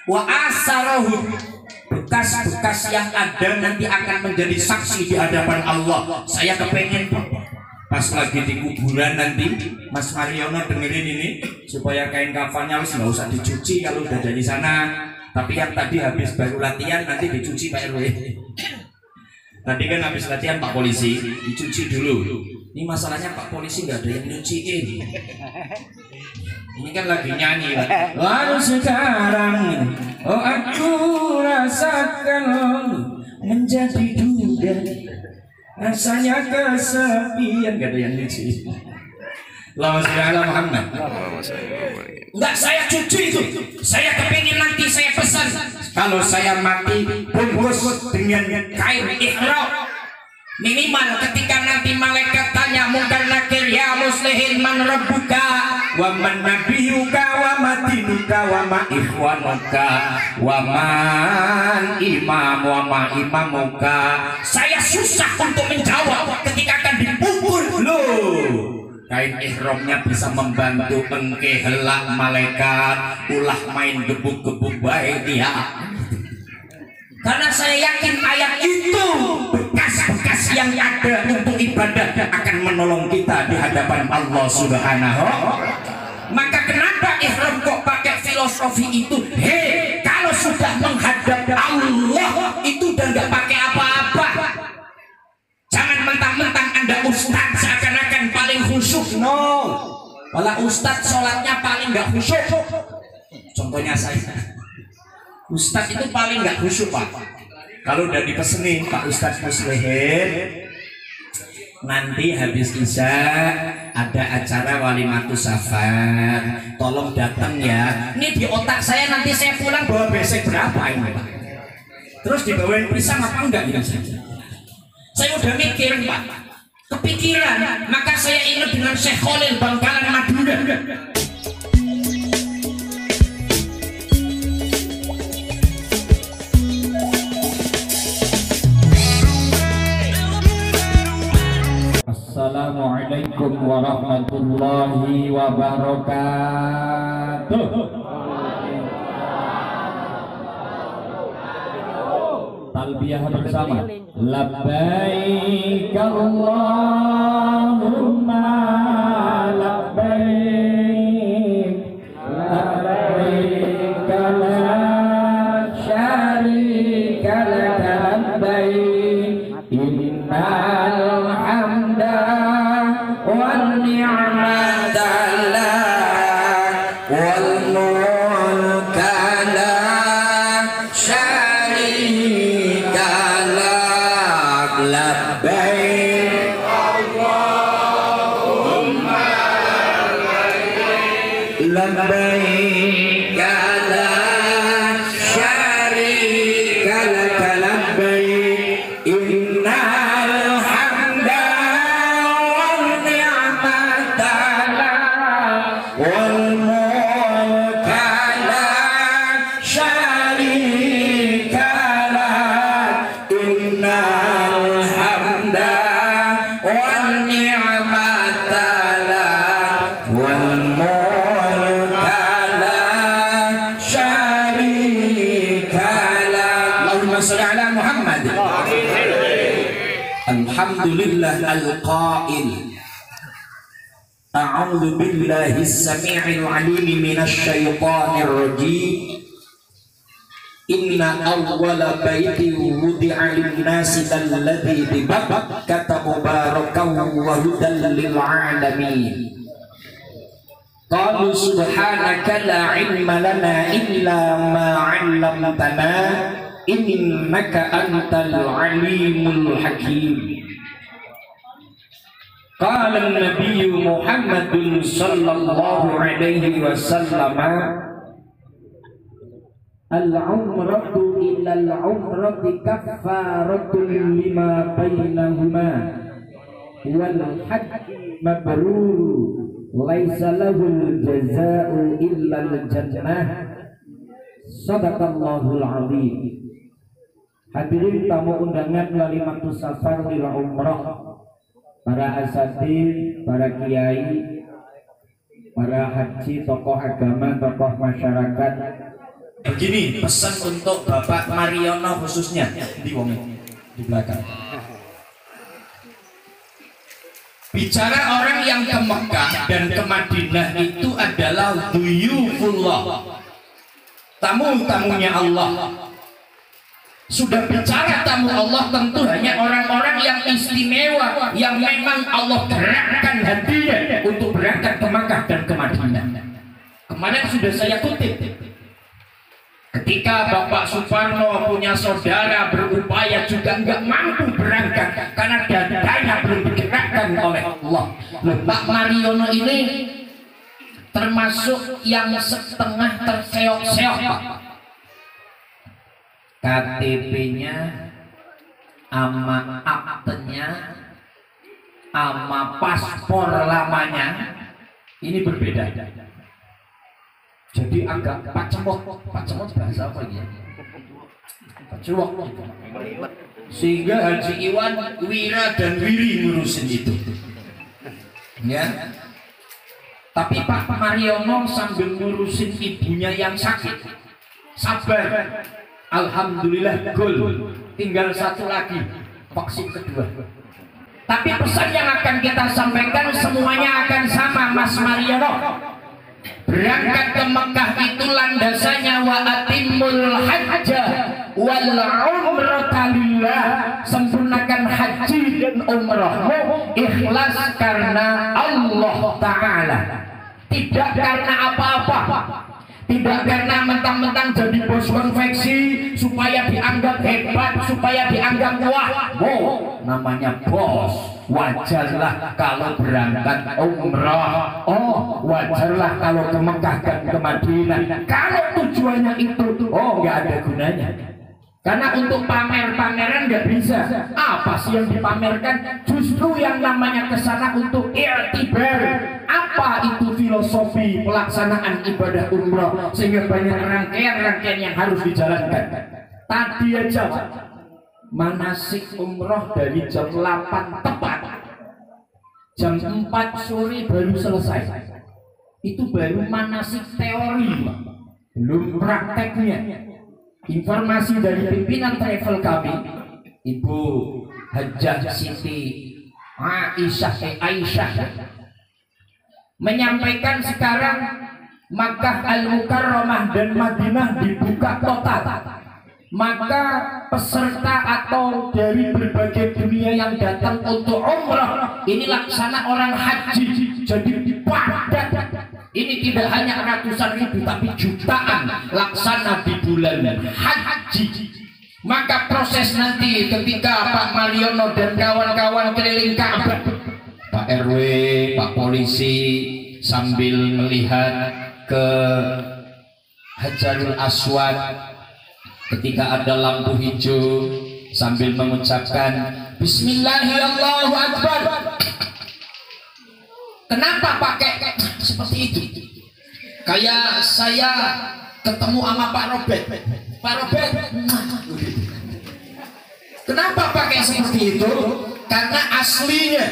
wa asarahu, bekas-bekas yang ada nanti akan menjadi saksi di hadapan Allah. Saya kepengen pas lagi di kuburan nanti Mas Mariono dengerin ini supaya kain kafannya harus nggak usah dicuci kalau udah dari sana, tapi yang tadi habis baru latihan nanti dicuci Pak RW. Tadi kan habis latihan Pak Polisi dicuci dulu. Ini masalahnya Pak Polisi nggak ada yang nyuciin. Ini kan lagi nyanyi Pak. Lalu sekarang oh aku rasakan menjadi duda, rasanya kesepian, gak ada yang nyuci. Allahumma sholli ala Muhammad. Enggak saya cuci itu. Saya kepingin nanti saya pesan kalau saya mati bungkus dengan kain ihram. Minimal ketika nanti malaikat tanya mungkar nakir, ya muslihin man rabbuka wa man nabiyuka wa ma dinuka wa ma ikhwanuka wa man imam wa ma imamuka. Saya susah untuk menjawab ketika akan dipukul. Loh, kain ihramnya bisa membantu engke helak malaikat ulah main gebuk-gebuk baik dia. Karena saya yakin ayat itu bekas-bekas yang ada untuk ibadah akan menolong kita di hadapan Allah Subhanahu. Maka kenapa ihram kok pakai filosofi itu? Hei, kalau sudah menghadap Allah itu udah nggak pakai apa-apa. Jangan mentang-mentang Anda ustaz seakan-akan paling khusyuk. No, malah ustaz sholatnya paling nggak khusyuk. Contohnya saya. Ustadz itu paling nggak khusyuk Pak. Kalau udah dipesenin Pak Ustadz muslihin, nanti habis isya ada acara walimatus safar, tolong datang ya. Ini di otak saya nanti saya pulang bawa besek berapa ini Pak? Terus dibawain pisang apa enggak ya saja? Saya udah mikir Pak, kepikiran, maka saya ingat dengan Syekh Khalil Bangkalan Madura. Assalamualaikum warahmatullahi wabarakatuh. Talbiyah bersama. Labbaik Allahumma labbaik, labbaik la syarika laka labbaik, innal hamda wal ni'mata lak wal mulka la syarika lak. Labbaik Allahumma labbaik la syarika lak labbaik, innal hamda wal ni'mata lak wal mulka la syarika lak, innal hamda wal ni'mata lak wal mulka la syarika lak. Allahumma sholli ala Muhammad. Alhamdulillah al-qail a'udzu billahi as-sami'il 'alim minasy syaithanir rajim. Inna awwala baiti wudi'a lin-nasi alladzi bi Bakkata mubarakan wa hudan lil 'alamin. Qalu subhanaka la 'ilma lana illa ma 'allamtana innaka antal alimul hakim. Qala an-nabiy Muhammadun sallallahu alaihi wasallam, al-umratu illa al-umrati kaffaratun lima bainahuma wal hajj mabrur laisa lahul jazaa'u illa al-jannah. Sadaqallahul azim. Hadirin tamu undangan walimatus safar lil umrah, para asatidz, para kiai, para haji, tokoh agama, tokoh masyarakat, Begini pesan untuk Bapak Mariono khususnya di di belakang. Bicara orang yang ke Mekah dan ke Madinah itu adalah duyufullah, tamu-tamunya Allah. Sudah bicara tamu Allah, tentu hanya orang-orang yang istimewa, yang memang Allah gerakkan hatinya untuk berangkat ke Mekah dan ke Madinah. Kemarin sudah saya kutip, ketika Bapak Suparno punya saudara berupaya juga nggak mampu berangkat karena dadanya belum digerakkan oleh Allah. Pak Mariono ini termasuk yang setengah terseok-seok, Pak. KTP-nya ama aktenya ama paspor lamanya ini berbeda. Jadi agak pacemot bahasa apa ya? Pacuok. Sehingga Haji Iwan Wira dan Wiri ngurusin itu. Ya. Tapi Pak Mariono sambil ngurusin ibunya yang sakit, sabar. Alhamdulillah gol. Tinggal satu lagi, vaksin kedua. Tapi pesan yang akan kita sampaikan semuanya akan sama, Mas Mariono. Berangkat ke Mekah itu landasannya wa atimul hajja wal umrata lillah. Sempurnakan haji dan umrahmu ikhlas karena Allah Ta'ala, tidak karena apa-apa. Tidak karena mentang-mentang jadi bos konveksi supaya dianggap hebat, supaya dianggap wah. Wow, namanya bos. Wajarlah kalau berangkat umrah. Oh, wajarlah kalau ke Mekah dan ke Madinah. Kalau tujuannya itu, oh nggak ada gunanya. Karena untuk pamer-pameran nggak bisa. Apa sih yang dipamerkan? Justru yang namanya kesana untuk i'tibar. Apa itu filosofi pelaksanaan ibadah umrah, sehingga banyak rangkaian-rangkaian yang harus dijalankan. Tadi aja manasik umrah dari jam 8 tepat, jam 4 sore baru selesai. Itu baru manasik teori, belum prakteknya. Informasi dari pimpinan travel kami, Ibu Hajjah Siti Aisyah menyampaikan sekarang Makkah Al-Mukarramah dan Madinah dibuka total. Maka peserta atau dari berbagai dunia yang datang untuk umrah ini laksana orang haji, jadi padat. Ini tidak hanya ratusan ribu tapi jutaan laksana di bulan haji. Maka proses nanti ketika Pak Mariono dan kawan-kawan keliling Ka'bah, Pak RW, Pak polisi sambil melihat ke Hajarul Aswad, ketika ada lampu hijau sambil mengucapkan Bismillahirrahmanirrahim. Kenapa pakai seperti itu? Kayak saya ketemu sama Pak Robert. Pak Robert, kenapa pakai seperti itu? Karena aslinya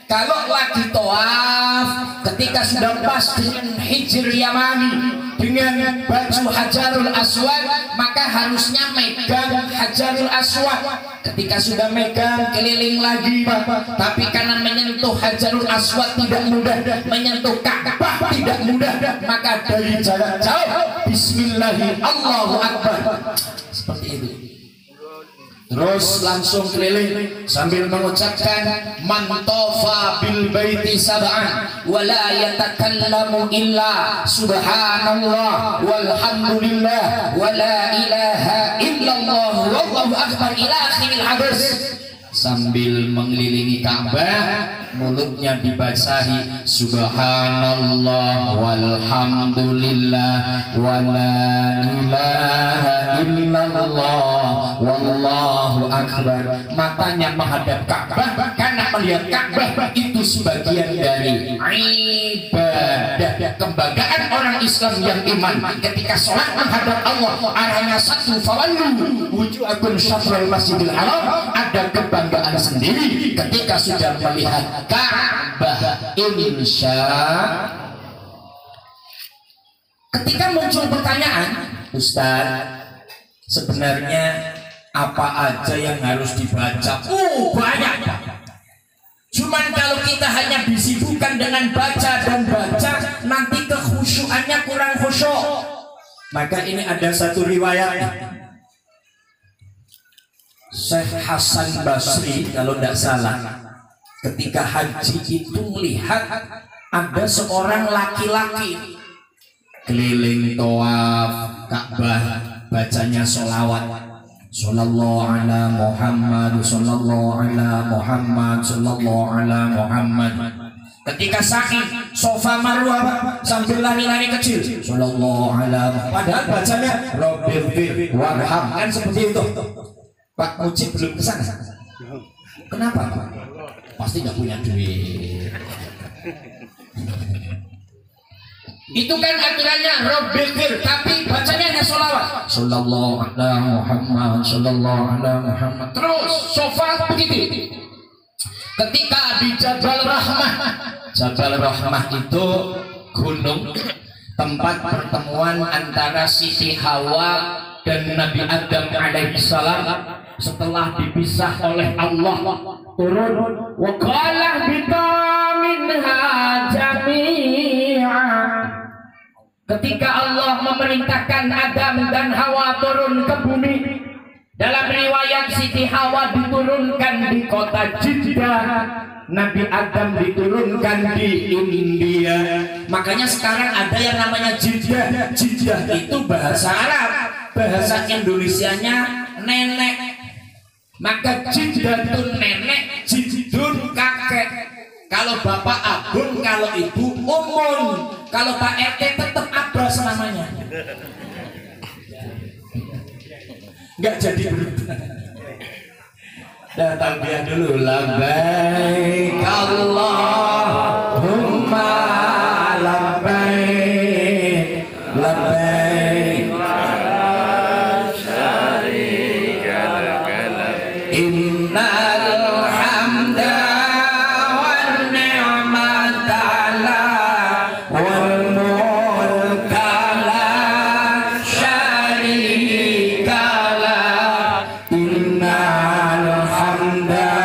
kalau lagi tawaf, ketika sudah pas dengan Hijr Yamani, dengan baju Hajarul Aswad, maka harusnya megang Hajarul Aswad. Ketika sudah megang, keliling lagi, tapi karena menyentuh Hajarul Aswad tidak mudah, menyentuh Ka'bah tidak mudah, maka dari jarak jauh Bismillahirrahmanirrahim, Allahu Akbar, seperti itu. Terus langsung keliling sambil mengucapkan man tafa bil baiti sab'an wa la yatakallamu illa subhanallah walhamdulillah wa la ilaha illallah wallahu akbar ila akhiril hadis. Sambil mengelilingi Ka'bah, mulutnya dibasahi subhanallah walhamdulillah wa la ilaha illallah wallahu akbar. Matanya menghadap Ka'bah karena melihat Ka'bah itu sebagian dari ibadah. Kebanggaan orang Islam yang iman ketika sholat menghadap Allah arahnya satu, fawallu wujuhakum syatrul masjidil haram. Ada kebanggaan sendiri ketika sudah melihat Ka'bah. Insya. Ketika muncul pertanyaan, Ustaz, sebenarnya apa aja yang harus dibaca? Banyak. Cuman kalau kita hanya disibukkan dengan baca dan baca, nanti kekhusyuannya kurang khusyuk. Maka ini ada satu riwayat Syekh Hasan Basri kalau tidak salah, ketika haji itu melihat ada seorang laki-laki keliling tawaf Ka'bah, bacanya sholawat, sallallahu ala Muhammad, sallallahu ala Muhammad, sallallahu ala Muhammad. Ketika sa'i Sofa Marwah sambil lari-lari kecil, sallallahu ala Muhammad, padahal bacanya Rabbil warham, kan seperti itu. Pak Mujib belum kesana. Kenapa? Pasti nggak punya duit. Itu kan aturannya Rabbil, tapi bacanya hanya sholawat. Sallallahu ala Muhammad, sallallahu ala Muhammad. Terus Sofa begitu. Ketika di Jabal Rahmah, Jabal Rahmah itu gunung tempat pertemuan antara Siti Hawa dan Nabi Adam alaihissalam. Setelah dipisah oleh Allah, turun wa qala bitaminha jami'a. Ketika Allah memerintahkan Adam dan Hawa turun ke bumi, dalam riwayat Siti Hawa diturunkan di kota Jeddah, Nabi Adam diturunkan di India. Makanya sekarang ada yang namanya Jeddah. Jeddah itu bahasa Arab, bahasa Indonesianya nenek. Maka Jeddatun nenek, Jiddun kakek. Kalau bapak abun, kalau ibu umun, kalau Pak RT tetap Abbas namanya. Nggak jadi berubah. Datang dia dulu, labbaik Allahumma labbaik, labbaik innal hamda wan ni'mata wal mulka la syarika lah. Innal hamda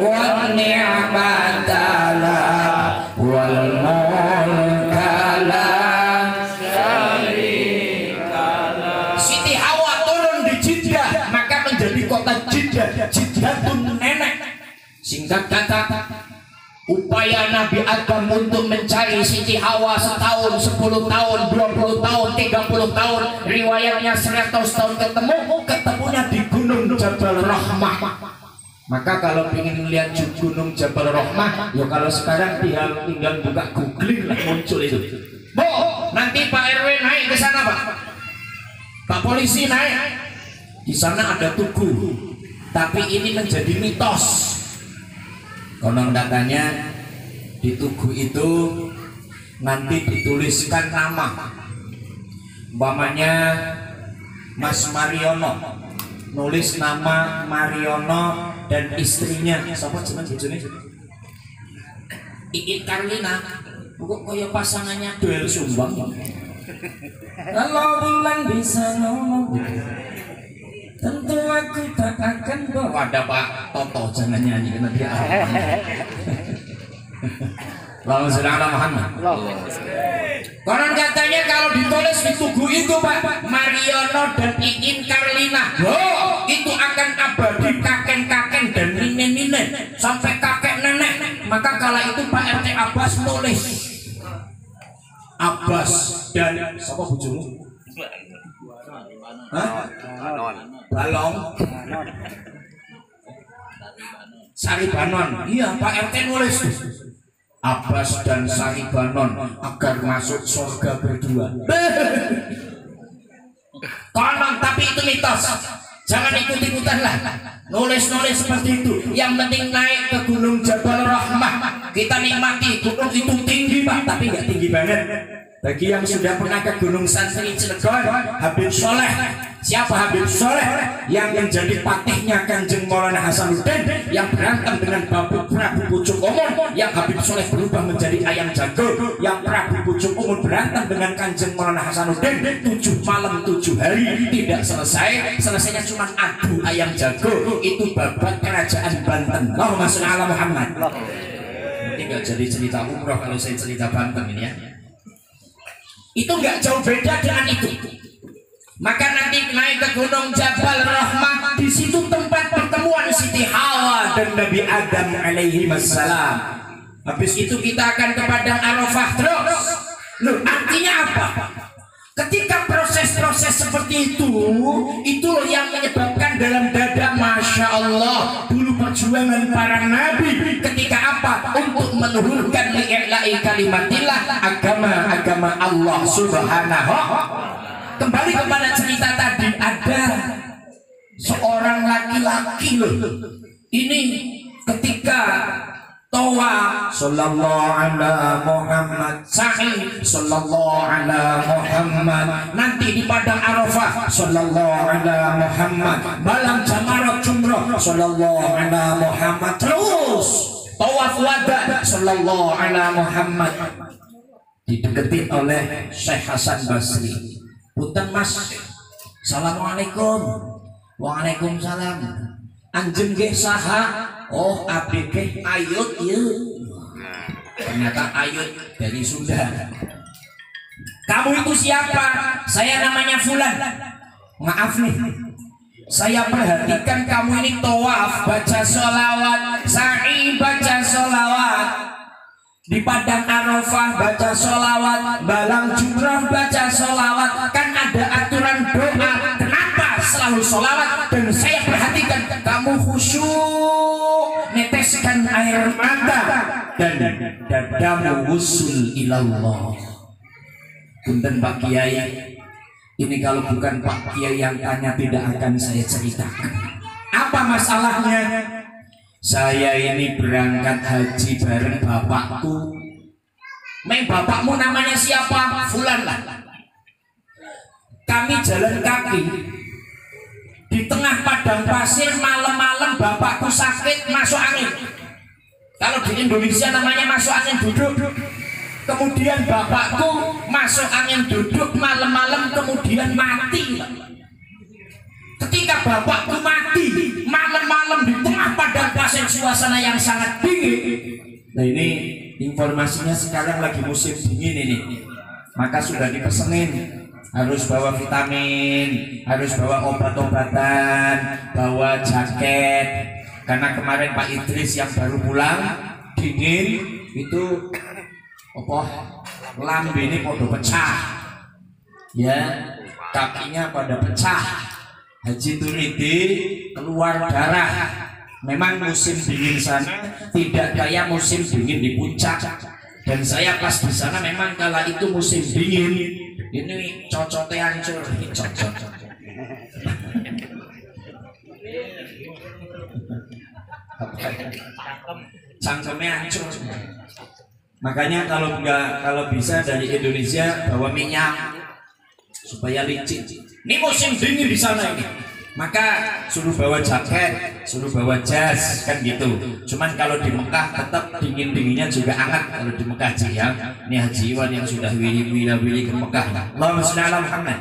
wan ni'mata wal mulka la syarika lah. Siti Hawa turun di Jeddah, maka menjadi kota Jeddah. Jeddatun nenek. Singkat kata, upaya Nabi Adam untuk mencari Siti Hawa setahun, 10 tahun, 20 tahun, 30 tahun, riwayatnya 100 tahun ketemunya di Gunung Jabal Rahmah. Maka kalau ingin melihat Gunung Jabal Rahmah, ya kalau sekarang tinggal buka googling lah muncul itu. Bu, nanti Pak RW naik ke sana, Pak. Pak polisi naik. Di sana ada tugu. Tapi ini menjadi mitos. Konon katanya di tugu itu nanti dituliskan nama. Umpamanya Mas Mariono, nulis nama Mariono dan istrinya. Siapa jeneng bojone? Iin Karlina. Kok kaya pasangannya duel sumbang. Kalau bulan bisa ngomong, tentu aku tak akan bawa. Ada Pak Toto, jangan nyanyi karena dia. Allahumma sholli ala Muhammad. Konon katanya kalau ditulis di tugu itu Pak Mariono dan Iin Karlina, oh, itu akan abadi kakek-kakek dan nenek-nenek sampai kakek nenek. Maka kala itu Pak RT Abbas nulis Abbas dan siapa bojomu? Hah? Balong Sari Banon. Iya, Pak RT nulis Abbas dan Sari Banon agar masuk surga berdua. Konon, tapi itu mitos. Jangan ikut-ikutan lah. Nulis-nulis seperti itu. Yang penting naik ke Gunung Jabal Rahmah. Kita nikmati. Gunung itu tinggi Pak, tapi nggak tinggi banget. Bagi yang sudah pernah ke Gunung Santri Cilegon, Habib Soleh Siapa Habib Soleh yang menjadi patihnya Kanjeng Maulana Hasanuddin, yang berantem dengan Prabu Pucuk Umur, yang Habib Soleh berubah menjadi ayam jago, yang Prabu Pucuk Umur berantem dengan Kanjeng Maulana Hasanuddin 7 malam 7 hari tidak selesai, selesainya cuma adu ayam jago. Itu babat kerajaan Banten. Allahumma sholli ala Muhammad. Ini nggak jadi cerita umroh kalau saya cerita Banten ini ya. Itu nggak jauh beda dengan itu. Maka nanti naik ke Gunung Jabal Rahmah, di situ tempat pertemuan Siti Hawa dan Nabi Adam alaihi wassalam. Habis itu kita akan ke Padang Arafah terus. Loh, artinya apa? Ketika proses-proses seperti itu loh yang menyebabkan dalam dada, Masya Allah, dulu perjuangan para nabi ketika apa? Untuk meluhurkan li'i'la'i kalimatillah, agama Allah subhanahu. Kembali kepada cerita tadi, ada seorang laki-laki loh. Ini ketika Towa sallallahu ala Muhammad, sa'i sallallahu ala Muhammad, nanti di Padang Arafah sallallahu ala Muhammad, malam jamarat jumrah sallallahu ala Muhammad, terus tawaf wada sallallahu ala Muhammad, dideketin oleh Syekh Hasan Basri. Punten Mas, assalamualaikum. Waalaikumsalam. Anjeng nggih saha? Oh, abdi nggih Ayut ieu. Ternyata Ayut dari Sunda. Kamu itu siapa? Saya namanya Fulan. Maaf nih, saya perhatikan kamu ini tawaf, baca sholawat, sa'i baca sholawat, di Padang Arafah baca sholawat, balang jumrah baca sholawat. Kan ada aturan doa, kenapa selalu sholawat? Dan saya perhatikan kamu khusyuk, neteskan air mata, dan dadamu wusul ilallah. Punten Pak Kiai, ini kalau bukan Pak Kiai yang tanya tidak akan saya ceritakan. Apa masalahnya? Saya ini berangkat haji bareng bapakku. Meng, bapakmu namanya siapa? Fulan lah. Kami jalan kaki di tengah padang pasir, malam-malam bapakku sakit masuk angin. Kalau di Indonesia namanya masuk angin duduk. Kemudian bapakku masuk angin duduk malam-malam, kemudian mati. Ketika bapakku mati malam-malam di tengah padang pasir, suasana yang sangat dingin. Nah, ini informasinya sekarang lagi musim dingin ini. Maka sudah dipesenin harus bawa vitamin, harus bawa obat-obatan, bawa jaket. Karena kemarin Pak Idris yang baru pulang dingin itu apa? Lambe ini pada pecah. Ya, kakinya pada pecah. Haji Turidi keluar darah. Memang musim dingin sana tidak kayak musim dingin di puncak. Dan saya pas di sana memang kala itu musim dingin. Ini cocotnya hancur. Cocot. Cangkemnya hancur. Makanya kalau bisa dari Indonesia bawa minyak supaya licin. Ini musim dingin di sana ini. Maka suruh bawa jaket, suruh bawa jas, kan gitu. Cuman kalau di Mekah tetap dingin-dinginnya juga hangat kalau di Mekah Haji ya. Ini Haji Iwan yang sudah wili ke Mekah. Allahumma sholli ala Muhammad.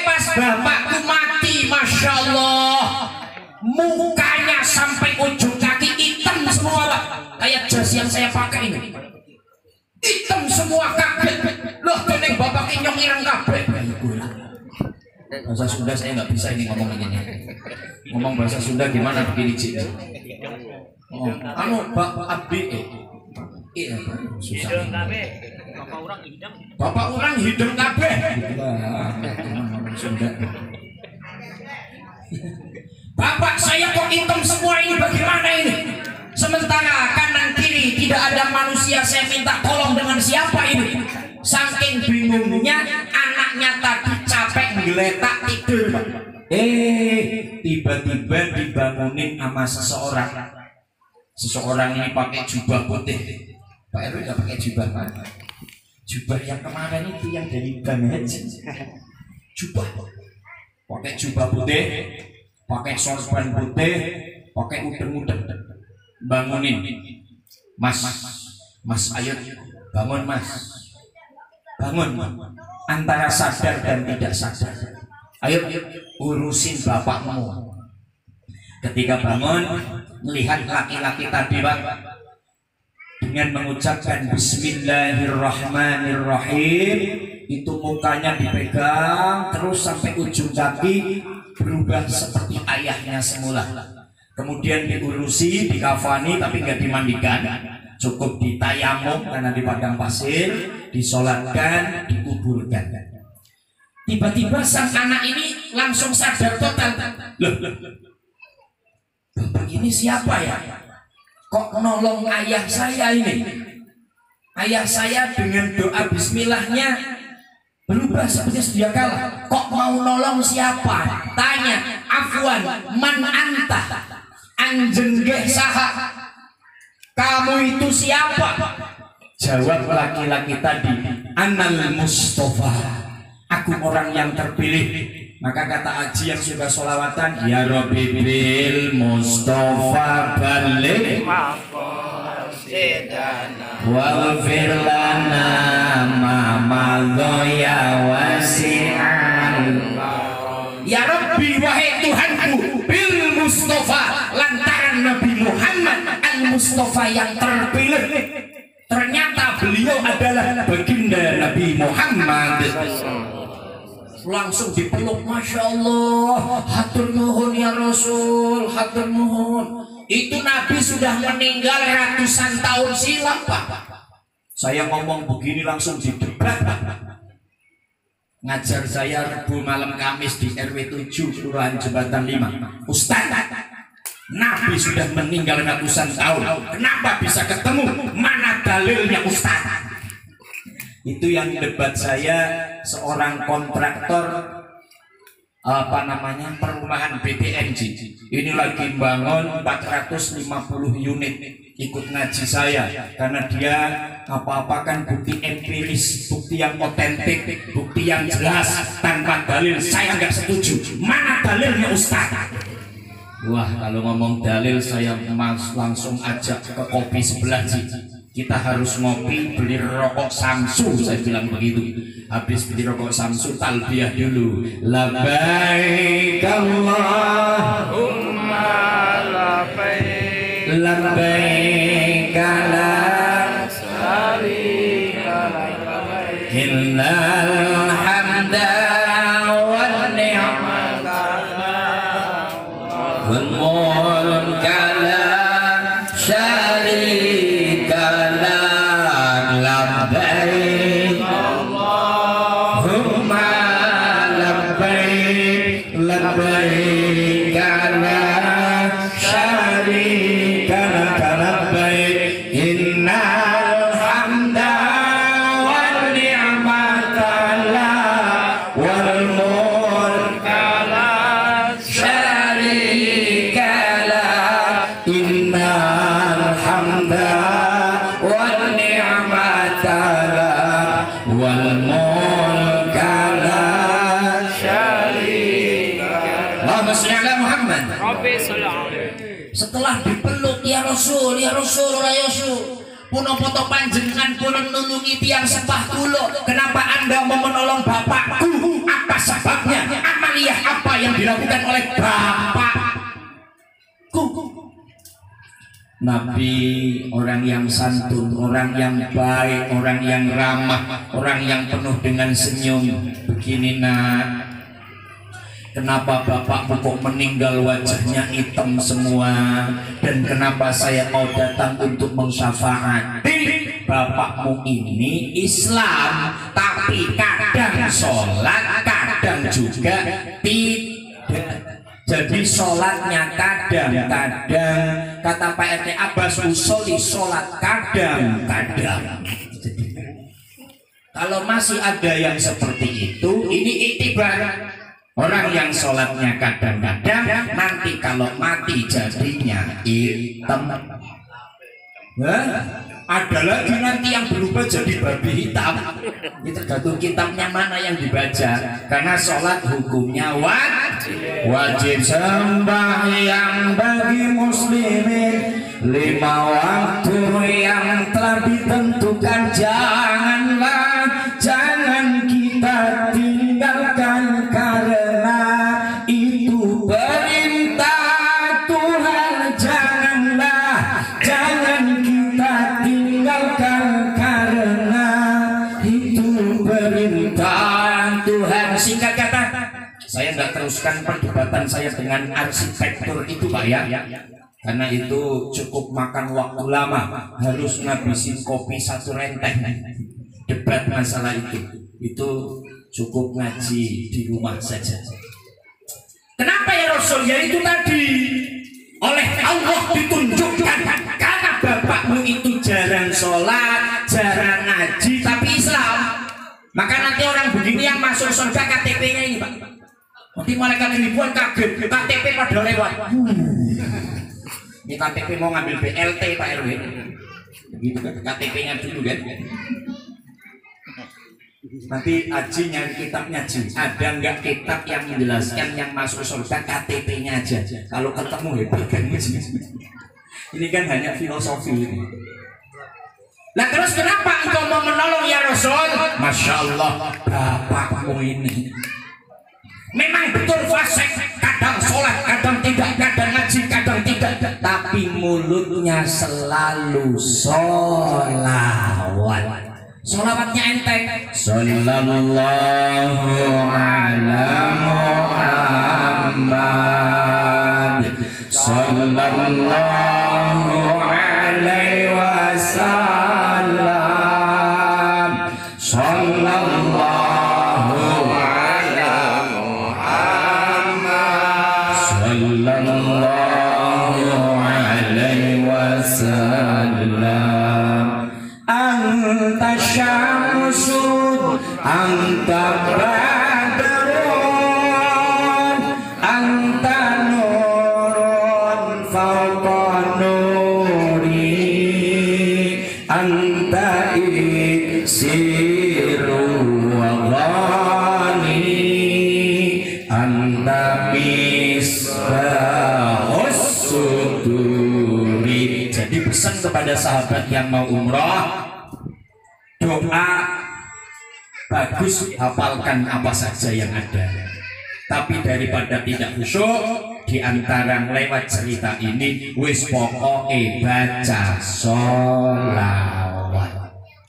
Pas bapakku mati, Masya Allah, mukanya sampai ujung kaki hitam semua Pak. Kayak jas yang saya pakai ini hitam semua, kaget. Loh, teneng bapak inyong ireng kabeh. Bahasa Sunda saya nggak bisa ini ngomong ini. Ngomong bahasa Sunda gimana begini Cik? Oh, Pak Abdi iya, susah. Bapak orang hidung kabeh. Ngomong Sunda. Bapak saya kok hitam semua ini, bagaimana ini? Sementara kanan kiri tidak ada manusia, saya minta tolong dengan siapa ini? Saking bingungnya anaknya tadi capek ngeletak tidur. Tiba-tiba dibangunin sama seseorang. Seseorang ini pakai jubah putih. Pak Erwin nggak pakai jubah Pak. Jubah yang kemarin itu yang dari Bang Haji. jubah, pakai jubah putih, pakai sorban putih, pakai udeng-udeng, bangunin, mas, ayo bangun mas, bangun, antara sadar dan tidak sadar, ayo urusin bapakmu. Ketika bangun, melihat laki-laki tadi Pak, dengan mengucapkan Bismillahirrahmanirrahim, itu mukanya dipegang terus sampai ujung kaki berubah seperti ayahnya semula. Kemudian diurusi, dikafani tapi nggak dimandikan, cukup ditayamum karena di padang pasir, disolatkan, dikuburkan. Tiba-tiba sang anak ini langsung sadar total. Loh, Bapak ini siapa ya? Kok nolong ayah saya ini? Ayah saya dengan doa bismillahnya berubah seperti sedia kala. Kok mau nolong siapa? Tanya, afwan, man anta? Anjenggeh saha? Kamu itu siapa? Jawab laki-laki tadi, Anal Mustafa. Aku orang yang terpilih. Maka kata Aji yang sudah sholawatan, Ya Rabbi bil Mustafa balik waghfir lana ma madhoya wasi'an. Ya Rabbi, wahai Tuhanku, bil Mustafa, lantaran Nabi Muhammad al-Mustafa yang terpilih. Ternyata beliau adalah baginda Nabi Muhammad. Langsung dipeluk, Masya Allah, hatur nuhun ya Rasul, hatur nuhun. Itu Nabi sudah meninggal ratusan tahun silam Pak. Saya ngomong begini langsung didebat. Ngajar saya Rebu malam Kamis di RW 7 Kelurahan Jembatan 5. Ustaz, Nabi sudah meninggal ratusan tahun, kenapa bisa ketemu? Mana dalilnya Ustaz? Itu yang debat saya, seorang kontraktor perumahan BTNG. Ini lagi bangun 450 unit, ikut ngaji saya karena dia apa-apa kan bukti empiris, bukti yang otentik, bukti yang jelas tanpa dalil. Saya nggak setuju. Mana dalilnya Ustaz? Wah, kalau ngomong dalil saya langsung ajak ke kopi sebelah sih. Kita harus ngopi, beli rokok Samsu, saya bilang begitu. Habis beli rokok Samsu, talbiyah dulu. Labbaik Allahumma labbaik, labbaik la syarika lak, innal hamda wan ni'mata wal mulka la syarika. Setelah dipeluk, ya Rasul, ya Rasul, ya Rasul, punapa panjenengan pun nulungi tiang sepah kula. Kenapa Anda mau menolong bapakku? Apa sebabnya? Amaliyah apa yang dilakukan oleh bapakku? Nabi orang yang santun, orang yang baik, orang yang ramah, orang yang penuh dengan senyum. Begini nak, kenapa bapakmu kok meninggal wajahnya hitam semua? Dan kenapa saya mau datang untuk mensyafaati? Bapakmu ini Islam, tapi kadang sholat, kadang juga tidak. Jadi sholatnya kadang-kadang, kata Pak RT Abbas, usolli sholat kadang-kadang. Kalau masih ada yang seperti itu, ini iktibar. Orang yang sholatnya kadang-kadang, nanti kalau mati jadinya hitam. Ada lagi nanti yang berubah jadi babi hitam. Itu tergantung kitabnya mana yang dibaca. Karena sholat hukumnya wajib sembahyang bagi muslimin 5 waktu yang telah ditentukan. Jangan kita tinggalkan karena itu perintah Tuhan. Jangan kita tinggalkan karena itu perintah Tuhan. Singkat kata, saya nggak teruskan perdebatan saya dengan arsitektur itu Pak ya, karena itu cukup makan waktu lama, harus ngabisin kopi 1 renteng debat masalah itu cukup ngaji di rumah saja. Kenapa ya Rasul? Ya itu tadi, oleh Allah ditunjukkan karena bapakmu itu jarang sholat, jarang ngaji, tapi Islam. Maka nanti orang begini yang masuk surga KTP-nya ini Pak, nanti malaikat ribuan kaget, KTP pada lewat. Ini KTP mau ngambil BLT Pak RW, begitu kan KTP-nya dulu kan. Nanti Haji nyari kitabnya Haji, ada nggak kitab yang menjelaskan yang masuk surga KTP-nya aja? Kalau ketemu hebat kan. Ini kan hanya filosofi ini. Nah terus kenapa engkau mau menolong ya Rasul? Masya Allah, bapakmu ini memang betul fasik, kadang sholat, kadang tidak, kadang ngaji, kadang tidak, tapi mulutnya selalu sholawat. Sholawatnya enteng. Sallallahu ala Muhammad, sallallahu alaihi wasallam, sallallahu ala Muhammad, sallallahu alaihi wasallam. Anta syamsun, anta badrun, anta nurun fawqa nuri, anta iksiru wa ghani, anta misbahus suduri. Jadi pesan kepada sahabat yang mau umrah, doa bagus, hafalkan apa saja yang ada. Tapi daripada tidak khusyuk, diantara lewat cerita ini, wis pokoke baca sholawat.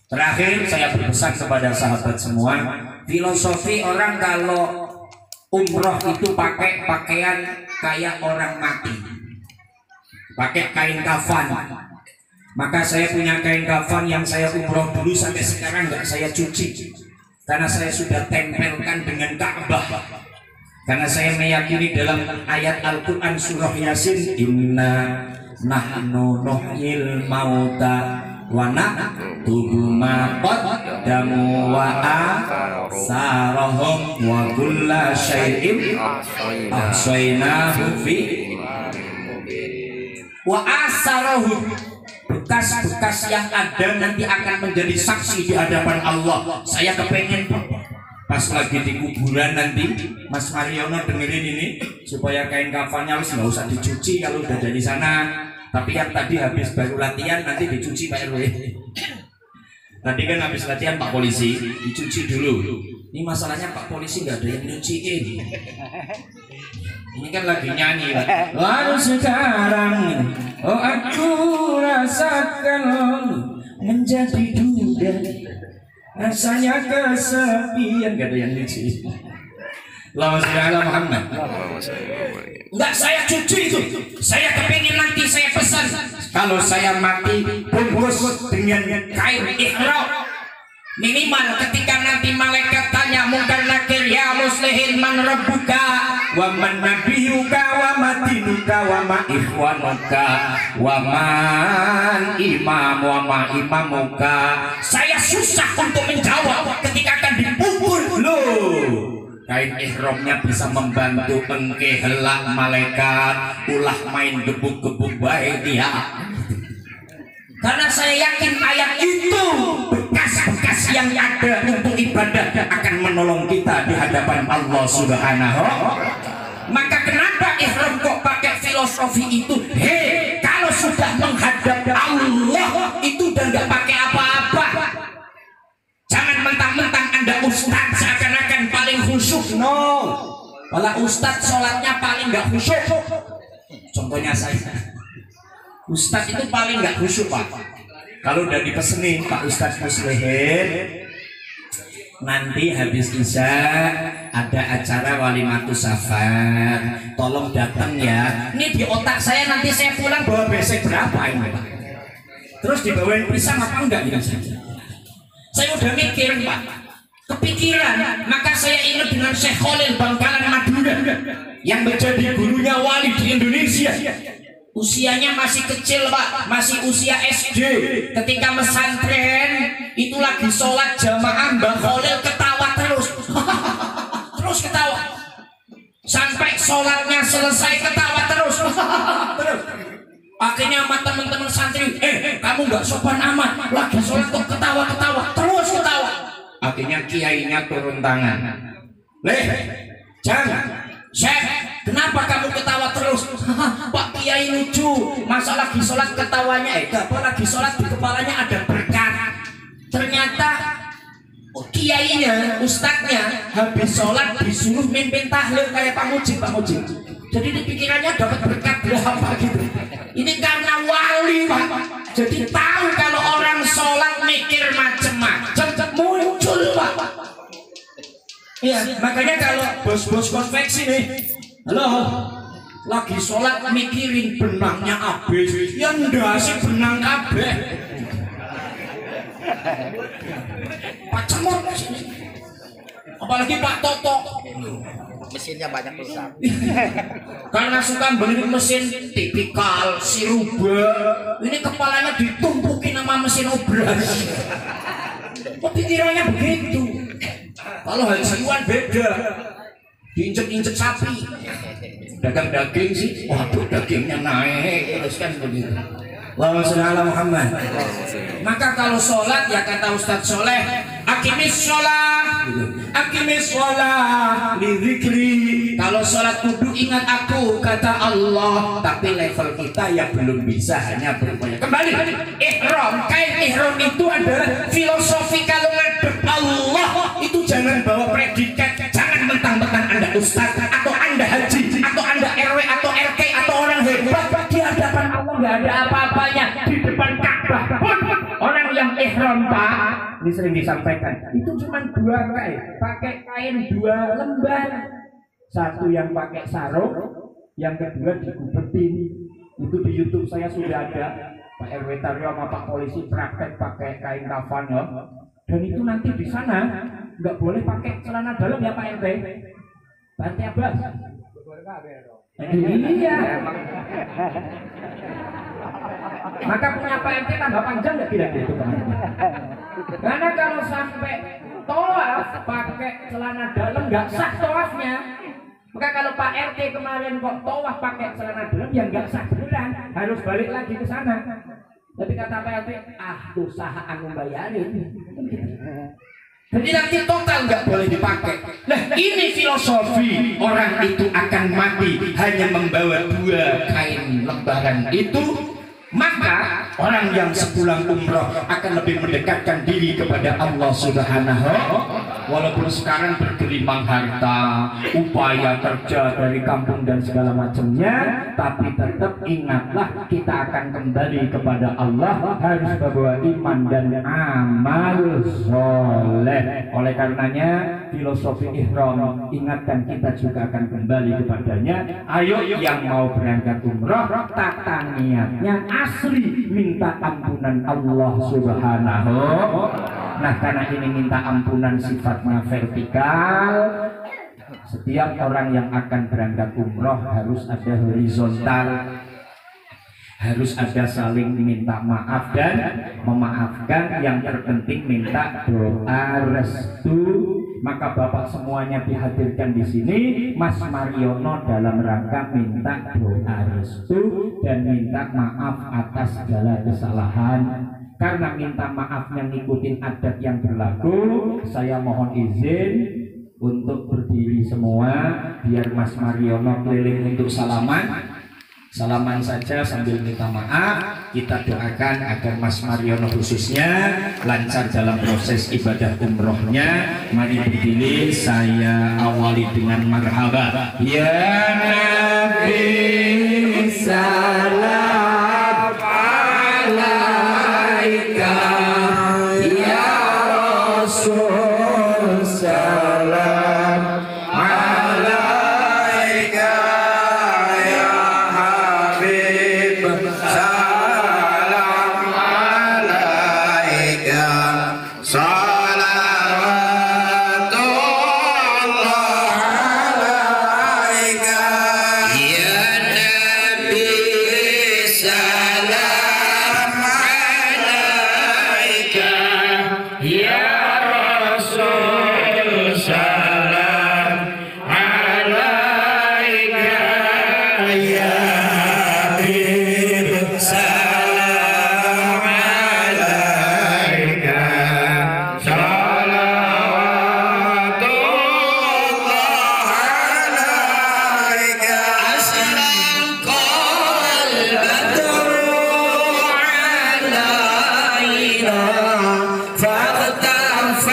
Terakhir saya berpesan kepada sahabat semua, filosofi orang kalau umroh itu pakai pakaian kayak orang mati, pakai kain kafan. Maka saya punya kain kafan yang saya umroh dulu sampai sekarang nggak saya cuci, karena saya sudah tempelkan dengan Ka'bah. Karena saya meyakini dalam ayat Al-Quran surah Yasin, inna nahnu nuhyil mauta wa naktubu ma qaddamu wa atharahum wa kulla syai'in ahsaynahu fi wa asarahum. Bekas-bekas yang ada nanti akan menjadi saksi di hadapan Allah. Saya kepengen pas lagi di kuburan nanti Mas Mariono dengerin ini, supaya kain kafannya harus nggak usah dicuci kalau udah dari sana. Tapi yang tadi habis baru latihan nanti dicuci Pak RW. Tadi kan habis latihan Pak Polisi, dicuci dulu. Ini masalahnya Pak Polisi nggak ada yang nyuciin. Ini kan lagi nyanyi Pak. Lalu sekarang, oh aku rasakan menjadi duda, rasanya kesepian, gak ada yang nyuci. Allahumma sholli ala Muhammad. Enggak saya cuci itu. Saya kepingin nanti saya pesan, kalau saya mati bungkus dengan kain ihram. Minimal ketika nanti malaikat tanya mungkar nakir, ya muslihin man rabbuka wa man nabiyuka wa matinuka wa ma ikhwanuka wa man imam wa ma imamuka. Saya susah untuk menjawab ketika akan dipukul. Loh, kain ihramnya bisa membantu engke helak malaikat ulah main gebuk-gebuk baik dia. Karena saya yakin ayat itu bekas-bekas yang ada untuk ibadah akan menolong kita di hadapan Allah Subhanahu. Maka kenapa ihram kok pakai filosofi itu? Hei, kalau sudah menghadap Allah itu udah nggak pakai apa-apa. Jangan mentang-mentang Anda ustadz seakan-akan paling khusyuk. No, kalau ustadz sholatnya paling nggak khusyuk. Contohnya saya, ustadz itu paling nggak khusyuk Pak. Kalau udah dipesenin Pak Ustadz Muslihin, nanti habis isya ada acara walimatus safar, tolong datang ya. Ini di otak saya, nanti saya pulang bawa besek berapa ini Pak? Terus dibawain pisang apa enggak ya? Saya udah mikir Pak, kepikiran. Maka saya ingat dengan Syekh Khalil Bangkalan Madura yang menjadi gurunya wali di Indonesia. Usianya masih kecil Pak, masih usia SD. Ketika mesantren itu lagi sholat jamaah, Mbak Khalil ketawa terus. Terus ketawa sampai sholatnya selesai, ketawa terus. Terus akhirnya sama teman-teman santri, kamu nggak sopan amat, lagi sholat kok ketawa-ketawa, terus ketawa. Akhirnya kiainya turun tangan. Jangan Syekh, kenapa kamu ketawa terus? Pak Kiai lucu, masa lagi sholat ketawanya? Apa lagi sholat di kepalanya ada berkat. Ternyata kiainya, ustadznya habis sholat disuruh mimpin tahlil kayak Pak Mujib. Jadi di pikirannya dapat berkat berapa gitu. Ini karena wali Pak. Jadi tahu kalau orang sholat mikir macam-macam muncul Pak. Iya, makanya kalau bos-bos konveksi nih, halo, lagi sholat mikirin benangnya habis, ya enggak sih benang kabeh. Pak Cemot, apalagi Pak Toto, mesinnya banyak rusak. Karena suka beli mesin tipikal Siruba, ini kepalanya ditumpukin sama mesin obras. Pikirannya begitu. Kalau Haji Iwan beda, diinjek-injek sapi, dagang daging sih, waduh dagingnya naik, terus kan begitu. Allahumma sholli ala Muhammad. Maka kalau sholat ya kata Ustadz Soleh, aqimis sholat li dzikri. Kalau sholat kudu ingat aku kata Allah. Tapi level kita ya belum bisa, hanya berupaya. Kembali ihram, kain ihram itu adalah filosofi. Kalau ngadep Allah itu jangan bawa predikat, jangan mentang-mentang Anda ustadz atau Anda haji atau Anda RW atau RT atau orang hebat. Di hadapan Allah nggak ada apa-apanya. Di depan Ka'bah pun orang yang ihram Pak, ini sering disampaikan, itu cuma dua kain, pakai kain dua lembar, satu yang pakai sarung, yang kedua digubetin. Itu di YouTube saya sudah ada, Pak RW Taryo sama Pak Polisi praktek pakai kain kafan ya. Dan itu nanti di sana nggak boleh pakai celana dalam ya Pak RT. Pak RT Abbas. Iya. Maka punya Pak RT tambah panjang nggak kira-kira itu Pak? Karena kalau sampai tawaf pakai celana dalam nggak sah tawafnya. Maka kalau Pak RT kemarin kok tawaf pakai celana dalam ya nggak sah beneran, harus balik lagi ke sana. Tapi kata Pak RT, tuh saha anu bayarin. Jadi nanti total nggak boleh dipakai. Nah ini filosofi, orang itu akan mati hanya membawa dua kain lembaran itu. Maka orang yang sepulang umroh akan lebih mendekatkan diri kepada Allah Subhanahu. Walaupun sekarang bergelimang harta, upaya kerja dari kampung dan segala macamnya, tapi tetap ingatlah kita akan kembali kepada Allah, harus membawa iman dan amal soleh. Oleh karenanya filosofi ihram, ingatkan kita juga akan kembali kepadanya. Ayo yang mau berangkat umroh, tata niatnya asli minta ampunan Allah Subhanahu. Nah karena ini minta ampunan sifatnya vertikal, setiap orang yang akan berangkat umroh harus ada horizontal, harus ada saling minta maaf dan memaafkan. Yang terpenting minta doa restu maka Bapak semuanya dihadirkan di sini. Mas Mariono dalam rangka minta doa restu dan minta maaf atas segala kesalahan. Karena minta maafnya ngikutin adat yang berlaku, saya mohon izin untuk berdiri semua biar Mas Mariono keliling untuk salaman saja sambil minta maaf. Kita doakan agar Mas Mariono khususnya lancar dalam proses ibadah umrohnya. Mari berdiri, saya awali dengan marhaba ya Nabi salam alaika ya Rasul salam alaika ya Habib salam alaika salawatullah alaika ya Nabi salam alaika ya Rasul salam alaika ya Habib salam alaika salawatullah alaika asraqal badru alaina فاغتفت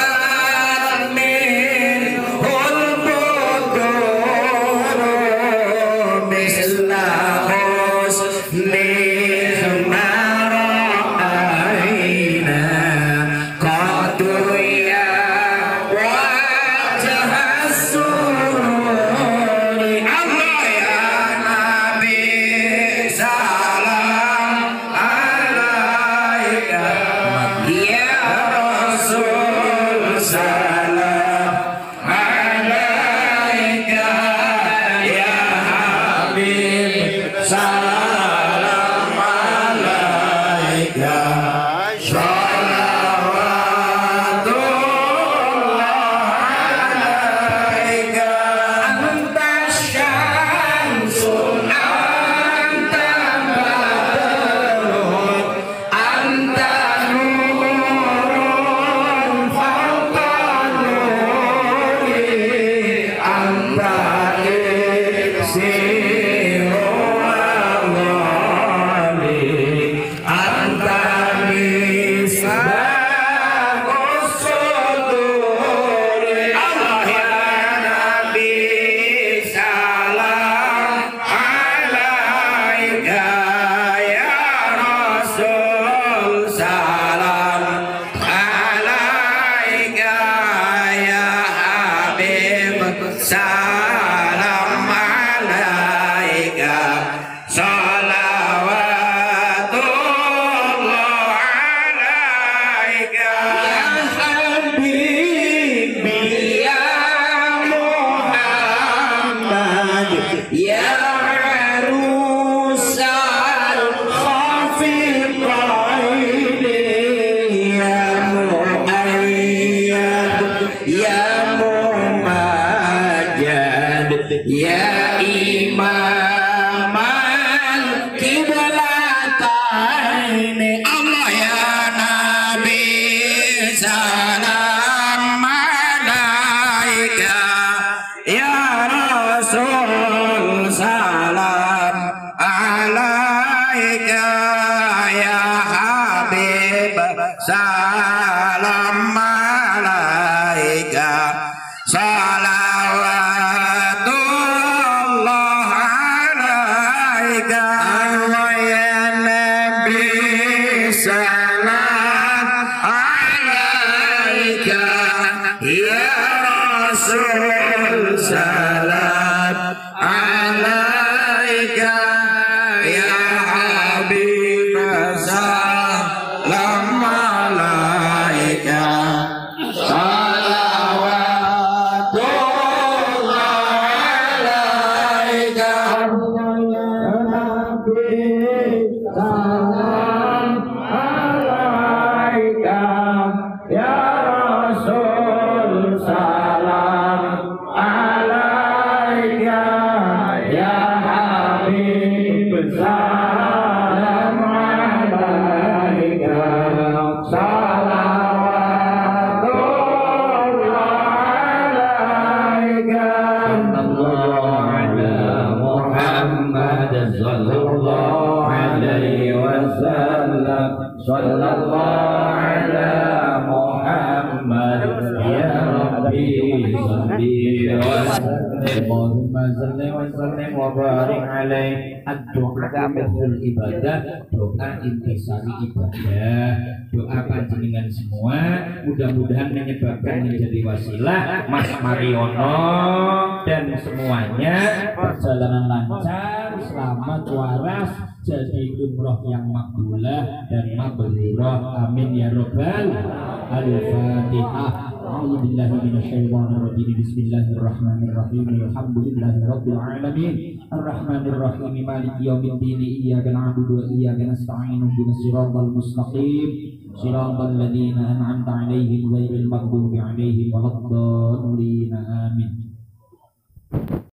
منه البدور مثل حسنه ما رأينا قد يا وجه السرور الله يا نبي سلام عليك يا رسول سلام عليك يا حبيب سلام عليك صلوات الله عليك أنت الشمس أنت بدر أنت نور فوق نوري أنت إكسير وغالي أنت مصباح الصدور الله يا نبي سلام عليك يا رسول سلام عليك يا حبيب سلام عليك صلوات الله عليك يا حبيبي يا محمد يا عروس الخافقين يا مؤيد يا ممجد يا إمام القبلتين الله يا نبي سلام عليك يا رسول سلام عليك يا حبيب سلام عليك صلوات الله عليك الله يا نبي سلام عليك يا رسول سلام sallallahu alaihi wasallam sallallahu ala Muhammad ya Rabbi salli wa sallim Allahumma salli wa sallim wa barik alaihi ad-du'a mithul ibadah doa intisari ibadah doa panjenengan semua mudah-mudahan menyebabkan menjadi wasilah Mas Mariono dan semuanya perjalanan lancar selamat waras jadi umroh yang makbulah dan mabrurah amin ya robbal al-fatihah. A'udzubillahi minasyaitonirrajim. Bismillahirrahmanirrahim. Alhamdulillahirabbil alamin. Arrahmanirrahim. Maliki yaumiddin. Iyyaka na'budu wa iyyaka nasta'in. Ihdinas siratal mustaqim. Siratal ladzina an'amta 'alaihim ghairil maghdubi 'alaihim waladdallin. Amin.